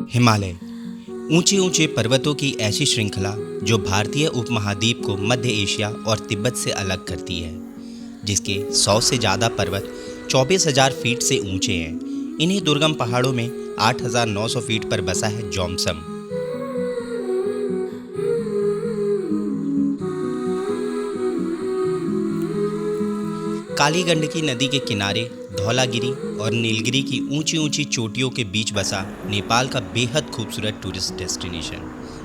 हिमालय ऊंचे ऊंचे पर्वतों की ऐसी श्रृंखला जो भारतीय उपमहाद्वीप को मध्य एशिया और तिब्बत से अलग करती है, जिसके 100 से ज़्यादा पर्वत 24,000 फीट से ऊंचे हैं। इन्हीं दुर्गम पहाड़ों में 8,900 फीट पर बसा है जोमसम। काली गंडकी नदी के किनारे धौलागिरी और नीलगिरी की ऊंची ऊंची चोटियों के बीच बसा नेपाल का बेहद खूबसूरत टूरिस्ट डेस्टिनेशन,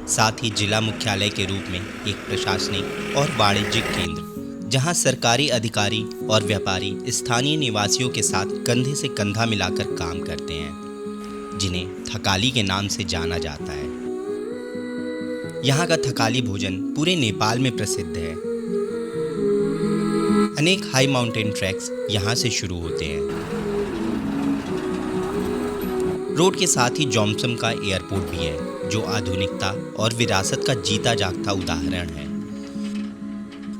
साथ ही जिला मुख्यालय के रूप में एक प्रशासनिक और वाणिज्यिक केंद्र, जहां सरकारी अधिकारी और व्यापारी स्थानीय निवासियों के साथ कंधे से कंधा मिलाकर काम करते हैं, जिन्हें थकाली के नाम से जाना जाता है। यहाँ का थकाली भोजन पूरे नेपाल में प्रसिद्ध है। अनेक हाई माउंटेन ट्रैक्स यहाँ से शुरू होते हैं। रोड के साथ ही जोमसम का एयरपोर्ट भी है, जो आधुनिकता और विरासत का जीता जागता उदाहरण है।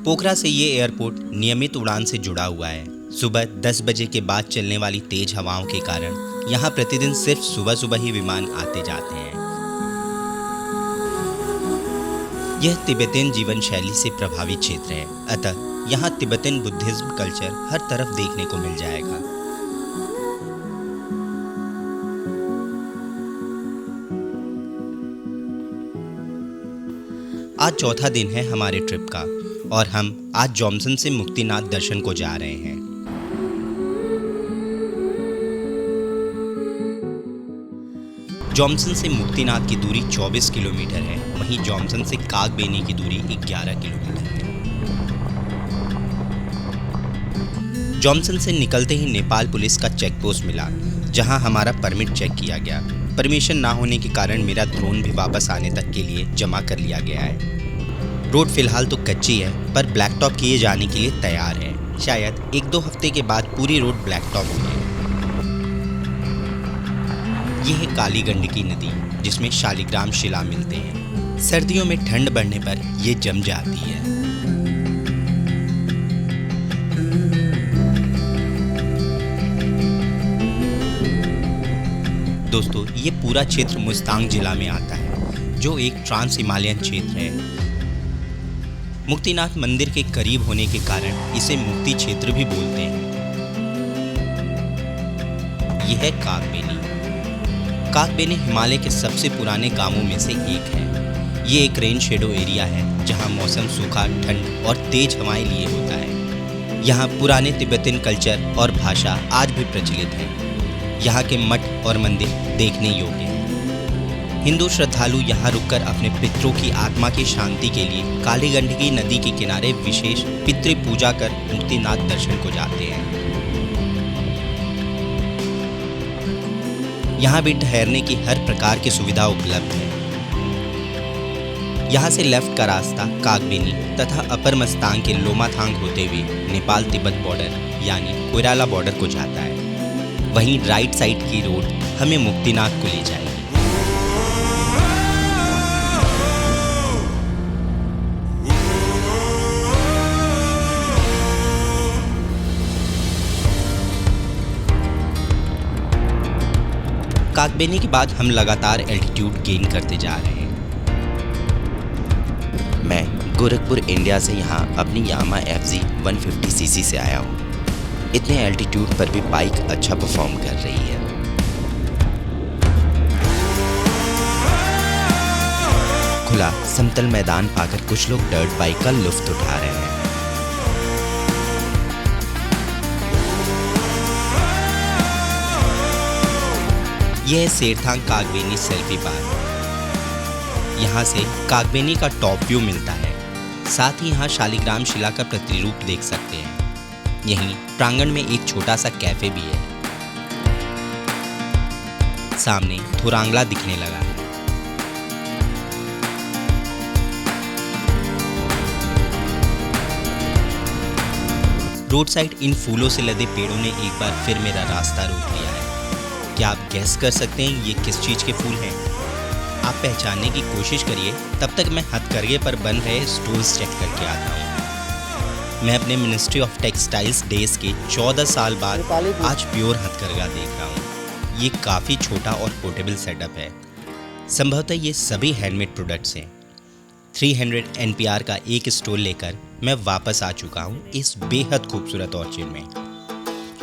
पोखरा से ये एयरपोर्ट नियमित उड़ान से जुड़ा हुआ है। सुबह 10 बजे के बाद चलने वाली तेज हवाओं के कारण यहाँ प्रतिदिन सिर्फ सुबह सुबह ही विमान आते जाते हैं। यह तिब्बतन जीवन शैली से प्रभावित क्षेत्र है, अतः यहाँ तिब्बतन बुद्धिज्म कल्चर हर तरफ देखने को मिल जाएगा। आज चौथा दिन है हमारे ट्रिप का और हम आज जोमसम से मुक्तिनाथ दर्शन को जा रहे हैं। जोमसम से मुक्तिनाथ की दूरी 24 किलोमीटर है, वहीं जोमसम से कागबेनी की दूरी 11 किलोमीटर है। जोमसम से निकलते ही नेपाल पुलिस का चेक पोस्ट मिला, जहां हमारा परमिट चेक किया गया। परमिशन ना होने के कारण मेरा ड्रोन भी वापस आने तक के लिए जमा कर लिया गया है। रोड फिलहाल तो कच्ची है, पर ब्लैक टॉप किए जाने के लिए तैयार है। शायद 1-2 हफ्ते के बाद पूरी रोड ब्लैक टॉप होगी। यह है काली गंडकी नदी, जिसमें शालिग्राम शिला मिलते हैं। सर्दियों में ठंड बढ़ने पर यह जम जाती है। दोस्तों, ये पूरा क्षेत्र मुस्तांग जिला में आता है, जो एक ट्रांस हिमालयन क्षेत्र है। मुक्तिनाथ मंदिर के करीब होने के कारण इसे मुक्ति क्षेत्र भी बोलते हैं। यह है कागबेनी। कागबेनी हिमालय के सबसे पुराने गांवों में से एक है। ये एक रेन शेडो एरिया है, जहां मौसम सूखा, ठंड और तेज हवाएं लिए होता है। यहाँ पुराने तिब्बतन कल्चर और भाषा आज भी प्रचलित है। यहाँ के मठ और मंदिर देखने योग्य हैं। हिंदू श्रद्धालु यहाँ रुककर अपने पितरों की आत्मा की शांति के लिए काली गंडकी नदी के किनारे विशेष पितृ पूजा कर मुक्तिनाथ दर्शन को जाते हैं। यहाँ भी ठहरने की हर प्रकार की सुविधा उपलब्ध है। यहाँ से लेफ्ट का रास्ता कागबेनी तथा अपर मस्तांग के लोमाथांग होते हुए नेपाल तिब्बत बॉर्डर यानी कोइराला बॉर्डर को जाता है। वहीं राइट साइड की रोड हमें मुक्तिनाथ को ले जाएगी। कागबेनी के बाद हम लगातार एल्टीट्यूड गेन करते जा रहे हैं। मैं गोरखपुर इंडिया से यहाँ अपनी यामा FZ 150cc से आया हूँ। इतने एल्टीट्यूड पर भी बाइक अच्छा परफॉर्म कर रही है। खुला समतल मैदान पाकर कुछ लोग डर्ट बाइक का लुत्फ उठा रहे हैं। यह है सेरथांग कागबेनी सेल्फी पार्क। यहाँ से कागबेनी का टॉप व्यू मिलता है। साथ ही यहाँ शालिग्राम शिला का प्रतिरूप देख सकते हैं। यहीं प्रांगण में एक छोटा सा कैफे भी है। सामने थोरांगला दिखने लगा है। रोड साइड इन फूलों से लदे पेड़ों ने एक बार फिर मेरा रास्ता रोक लिया है। क्या आप गैस कर सकते हैं ये किस चीज़ के फूल हैं? आप पहचानने की कोशिश करिए, तब तक मैं हथकरघे पर बन रहे स्टॉल्स चेक करके आता हूँ। मैं अपने मिनिस्ट्री ऑफ टेक्सटाइल्स डेज के 14 साल बाद आज प्योर हथकरघा देख रहा हूँ। ये काफ़ी छोटा और पोर्टेबल सेटअप है। संभवतः ये सभी हैंडमेड प्रोडक्ट्स हैं। 300 NPR का एक स्टॉल लेकर मैं वापस आ चुका हूँ इस बेहद खूबसूरत ऑर्चिड में।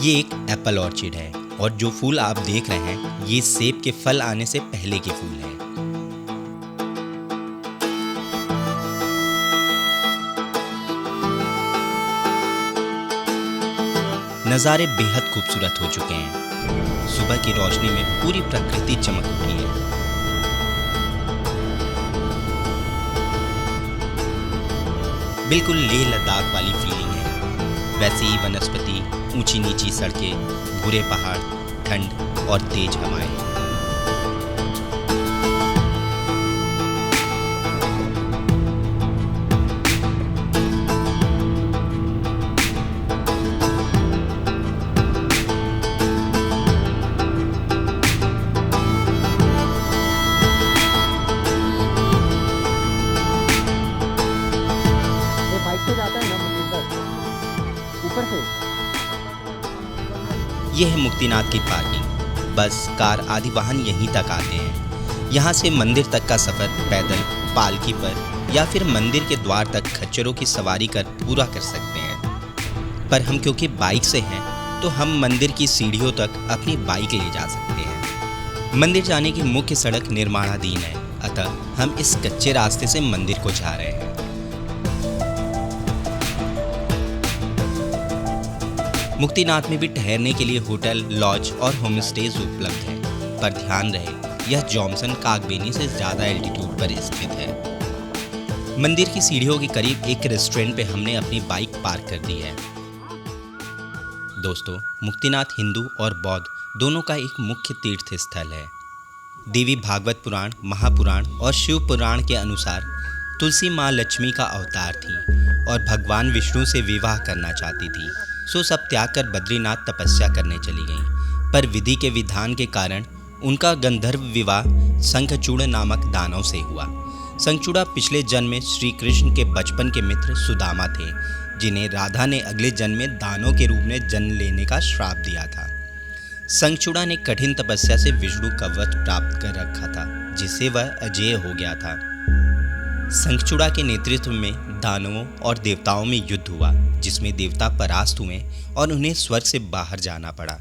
ये एक एप्पल ऑर्चिड है और जो फूल आप देख रहे हैं ये सेब के फल आने से पहले के फूल हैं। नज़ारे बेहद खूबसूरत हो चुके हैं। सुबह की रोशनी में पूरी प्रकृति चमक उठी है। बिल्कुल लेह लद्दाख वाली फीलिंग है। वैसे ही वनस्पति, ऊंची नीची सड़कें, भूरे पहाड़, ठंड और तेज हवाएं। यह है मुक्तिनाथ की पार्किंग। बस, कार आदि वाहन यहीं तक आते हैं। यहाँ से मंदिर तक का सफ़र पैदल, पालकी पर या फिर मंदिर के द्वार तक खच्चरों की सवारी कर पूरा कर सकते हैं। पर हम क्योंकि बाइक से हैं तो हम मंदिर की सीढ़ियों तक अपनी बाइक ले जा सकते हैं। मंदिर जाने की मुख्य सड़क निर्माणाधीन है, अतः हम इस कच्चे रास्ते से मंदिर को जा रहे हैं। मुक्तिनाथ में भी ठहरने के लिए होटल, लॉज और होम स्टेज उपलब्ध हैं, पर ध्यान रहे यह जॉमसन कागबेनी से ज़्यादा एल्टीट्यूड पर स्थित है। मंदिर की सीढ़ियों के करीब एक रेस्टोरेंट पे हमने अपनी बाइक पार्क कर दी है। दोस्तों, मुक्तिनाथ हिंदू और बौद्ध दोनों का एक मुख्य तीर्थ स्थल है। देवी भागवत पुराण, महापुराण और शिव पुराण के अनुसार तुलसी माँ लक्ष्मी का अवतार थी और भगवान विष्णु से विवाह करना चाहती थी, सो सब त्याग कर बद्रीनाथ तपस्या करने चली गईं। पर विधि के विधान के कारण उनका गंधर्व विवाह शंखचूड़ नामक दानव से हुआ। शंखचूड़ा पिछले जन्म में श्री कृष्ण के बचपन के मित्र सुदामा थे, जिन्हें राधा ने अगले जन्म में दानव के रूप में जन्म लेने का श्राप दिया था। शंखचूड़ा ने कठिन तपस्या से विष्णु कवच प्राप्त कर रखा था, जिससे वह अजेय हो गया था। शंखचूड़ा के नेतृत्व में दानवों और देवताओं में युद्ध हुआ, जिसमें देवता परास्त हुए और उन्हें स्वर्ग से बाहर जाना पड़ा।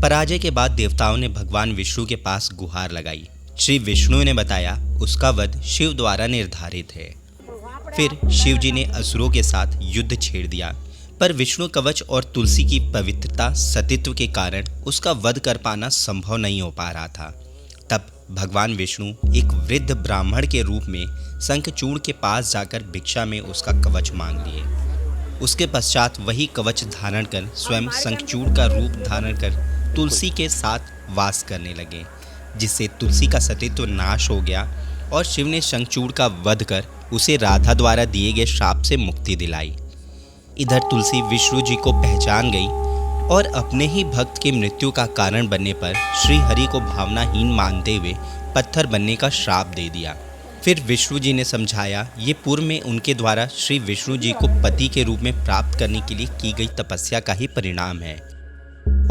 पराजय के बाद देवताओं ने भगवान विष्णु के पास गुहार लगाई। श्री विष्णु ने बताया उसका वध शिव द्वारा निर्धारित है। फिर शिव जी ने असुरों के साथ युद्ध छेड़ दिया, पर विष्णु कवच और तुलसी की पवित्रता सतीत्व के कारण उसका वध कर पाना संभव नहीं हो पा रहा था। तब भगवान विष्णु एक वृद्ध ब्राह्मण के रूप में शंखचूड़ के पास जाकर भिक्षा में उसका कवच मांग लिए। उसके पश्चात वही कवच धारण कर स्वयं शंखचूड़ का रूप धारण कर तुलसी के साथ वास करने लगे, जिससे तुलसी का सतीत्व नाश हो गया और शिव ने शंखचूड़ का वध कर उसे राधा द्वारा दिए गए श्राप से मुक्ति दिलाई। इधर तुलसी विष्णु जी को पहचान गई और अपने ही भक्त की मृत्यु का कारण बनने पर श्री हरि को भावनाहीन मानते हुए पत्थर बनने का श्राप दे दिया। फिर विष्णु जी ने समझाया ये पूर्व में उनके द्वारा श्री विष्णु जी को पति के रूप में प्राप्त करने के लिए की गई तपस्या का ही परिणाम है,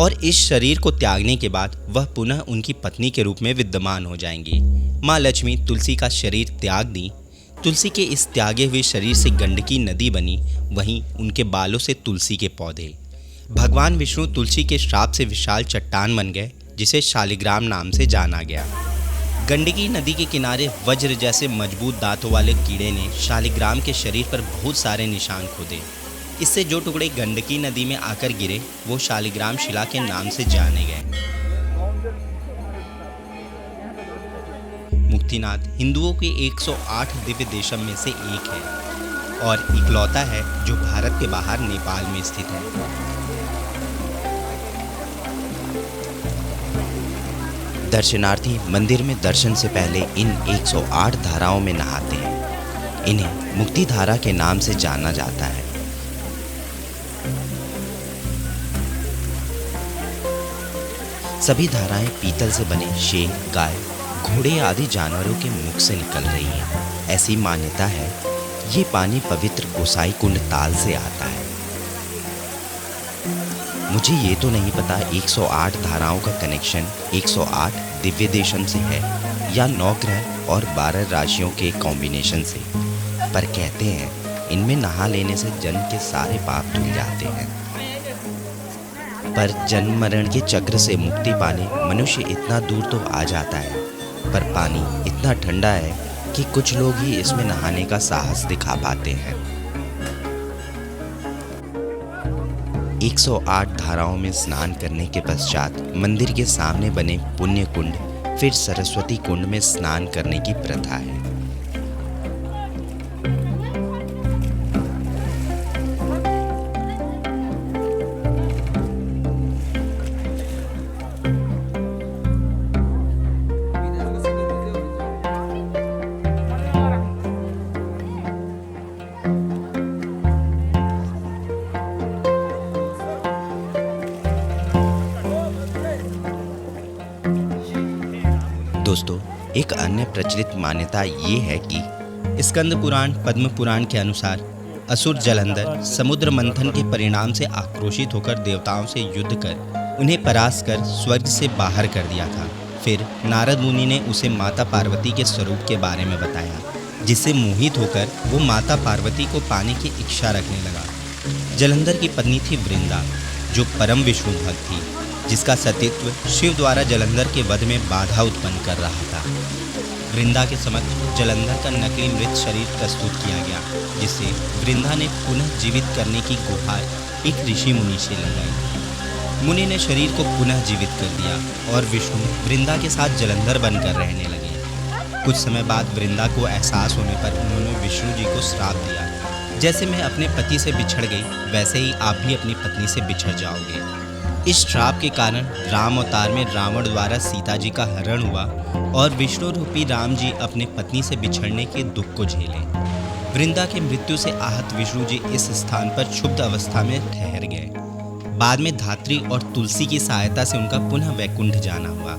और इस शरीर को त्यागने के बाद वह पुनः उनकी पत्नी के रूप में विद्यमान हो जाएंगी। माँ लक्ष्मी तुलसी का शरीर त्याग दी। तुलसी के इस त्यागे हुए शरीर से गंडकी नदी बनी, वहीं उनके बालों से तुलसी के पौधे। भगवान विष्णु तुलसी के श्राप से विशाल चट्टान बन गए, जिसे शालिग्राम नाम से जाना गया। गंडकी नदी के किनारे वज्र जैसे मजबूत दांतों वाले कीड़े ने शालिग्राम के शरीर पर बहुत सारे निशान खोदे। इससे जो टुकड़े गंडकी नदी में आकर गिरे वो शालिग्राम शिला के नाम से जाने गए। मुक्तिनाथ हिंदुओं के 108 दिव्य देशम में से एक है और इकलौता है जो भारत के बाहर नेपाल में स्थित है। दर्शनार्थी मंदिर में दर्शन से पहले इन 108 धाराओं में नहाते हैं। इन्हें मुक्ति धारा के नाम से जाना जाता है। सभी धाराएं पीतल से बने शेर, गाय, घोड़े आदि जानवरों के मुख से निकल रही हैं। ऐसी मान्यता है ये पानी पवित्र गोसाई कुंड ताल से आता है। मुझे ये तो नहीं पता 108 धाराओं का कनेक्शन 108 दिव्य देशन से है या 9 ग्रह और 12 राशियों के कॉम्बिनेशन से, पर कहते हैं इनमें नहा लेने से जन्म के सारे पाप धुल जाते हैं। पर जन्म मरण के चक्र से मुक्ति पाने मनुष्य इतना दूर तो आ जाता है, पर पानी इतना ठंडा है कि कुछ लोग ही इसमें नहाने का साहस दिखा पाते हैं। 108 धाराओं में स्नान करने के पश्चात मंदिर के सामने बने पुण्य कुंड, फिर सरस्वती कुंड में स्नान करने की प्रथा है। दोस्तों, एक अन्य प्रचलित मान्यता ये है कि स्कंद पुराण, पद्म पुराण के अनुसार असुर जलंधर समुद्र मंथन के परिणाम से आक्रोशित होकर देवताओं से युद्ध कर उन्हें परास्त कर स्वर्ग से बाहर कर दिया था। फिर नारद मुनि ने उसे माता पार्वती के स्वरूप के बारे में बताया, जिससे मोहित होकर वो माता पार्वती को पाने की इच्छा रखने लगा। जलंधर की पत्नी थी वृंदा, जो परम विष्णु भक्त थी, जिसका सतीत्व शिव द्वारा जलंधर के वध में बाधा उत्पन्न कर रहा था। वृंदा के समक्ष जलंधर का नकली मृत शरीर प्रस्तुत किया गया, जिसे वृंदा ने पुनः जीवित करने की गुहार एक ऋषि मुनि से लगाई। मुनि ने शरीर को पुनः जीवित कर दिया और विष्णु वृंदा के साथ जलंधर बनकर रहने लगे। कुछ समय बाद वृंदा को एहसास होने पर उन्होंने विष्णु जी को श्राप दिया, जैसे मैं अपने पति से बिछड़ गई, वैसे ही आप भी अपनी पत्नी से बिछड़ जाओगे। इस श्राप के कारण राम अवतार में रावण द्वारा सीता जी का हरण हुआ और विष्णु रूपी राम जी अपने पत्नी से बिछड़ने के दुख को झेले। वृंदा के मृत्यु से आहत विष्णु जी इस स्थान पर क्षुब्ध अवस्था में ठहर गए। बाद में धात्री और तुलसी की सहायता से उनका पुनः वैकुंठ जाना हुआ।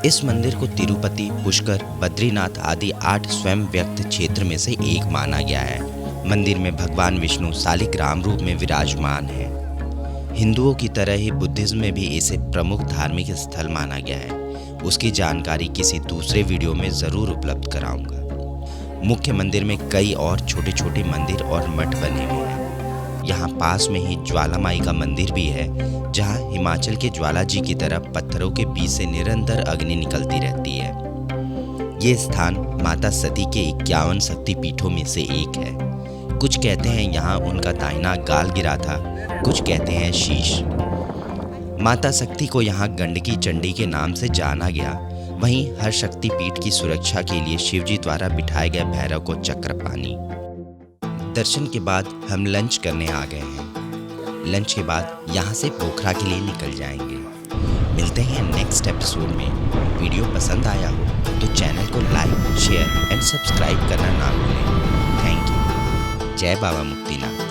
इस मंदिर को तिरुपति, पुष्कर, बद्रीनाथ आदि 8 स्वयं व्यक्त क्षेत्र में से एक माना गया है। मंदिर में भगवान विष्णु शालिग्राम रूप में विराजमान है। हिंदुओं की तरह ही बुद्धिज्म में भी इसे प्रमुख धार्मिक स्थल माना गया है। उसकी जानकारी किसी दूसरे वीडियो में ज़रूर उपलब्ध कराऊंगा। मुख्य मंदिर में कई और छोटे छोटे मंदिर और मठ बने हुए हैं। यहाँ पास में ही ज्वालामाई का मंदिर भी है, जहाँ हिमाचल के ज्वाला जी की तरह पत्थरों के बीच से निरंतर अग्नि निकलती रहती है। ये स्थान माता सती के 51 शक्तिपीठों में से एक है। कुछ कहते हैं यहाँ उनका दाहिना गाल गिरा था, कुछ कहते हैं शीश। माता शक्ति को यहाँ गंडकी चंडी के नाम से जाना गया। वहीं हर शक्तिपीठ की सुरक्षा के लिए शिवजी द्वारा बिठाए गए भैरव को चक्रपाणी। दर्शन के बाद हम लंच करने आ गए हैं। लंच के बाद यहाँ से पोखरा के लिए निकल जाएंगे। मिलते हैं नेक्स्ट एपिसोड में। वीडियो पसंद आया हो तो चैनल को लाइक, शेयर एंड सब्सक्राइब करना ना भूलें। Thank you. जय बाबा मुक्तिनाथ।